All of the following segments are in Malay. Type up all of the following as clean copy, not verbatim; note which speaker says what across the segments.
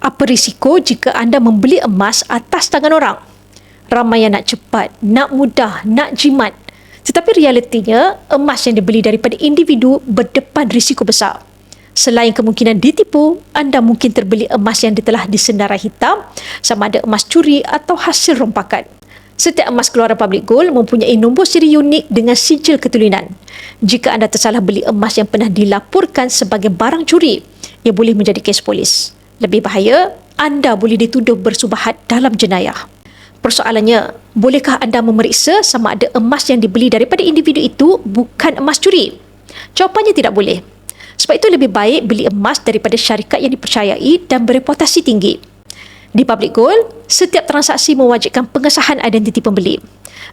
Speaker 1: Apa risiko jika anda membeli emas atas tangan orang? Ramai yang nak cepat, nak mudah, nak jimat. Tetapi realitinya, emas yang dibeli daripada individu berdepan risiko besar. Selain kemungkinan ditipu, anda mungkin terbeli emas yang telah disenarai hitam, sama ada emas curi atau hasil rompakan. Setiap emas keluaran Public Gold mempunyai nombor siri unik dengan sijil ketulinan. Jika anda tersalah beli emas yang pernah dilaporkan sebagai barang curi, ia boleh menjadi kes polis. Lebih bahaya, anda boleh dituduh bersubahat dalam jenayah. Persoalannya, bolehkah anda memeriksa sama ada emas yang dibeli daripada individu itu bukan emas curi? Jawapannya tidak boleh. Sebab itu lebih baik beli emas daripada syarikat yang dipercayai dan bereputasi tinggi. Di Public Gold, setiap transaksi mewajibkan pengesahan identiti pembeli.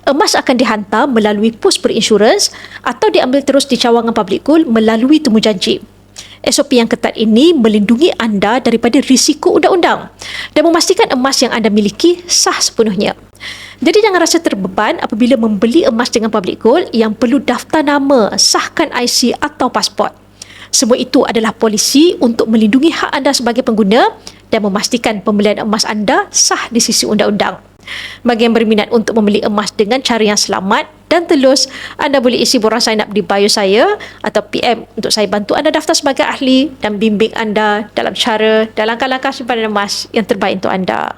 Speaker 1: Emas akan dihantar melalui pos berinsurans atau diambil terus di cawangan Public Gold melalui temu janji. SOP yang ketat ini melindungi anda daripada risiko undang-undang dan memastikan emas yang anda miliki sah sepenuhnya. Jadi jangan rasa terbeban apabila membeli emas dengan Public Gold yang perlu daftar nama, sahkan IC atau pasport. Semua itu adalah polisi untuk melindungi hak anda sebagai pengguna dan memastikan pembelian emas anda sah di sisi undang-undang. Bagi yang berminat untuk membeli emas dengan cara yang selamat dan telus, anda boleh isi borang sign up di bio saya atau PM untuk saya bantu anda daftar sebagai ahli dan bimbing anda dalam langkah-langkah simpanan emas yang terbaik untuk anda.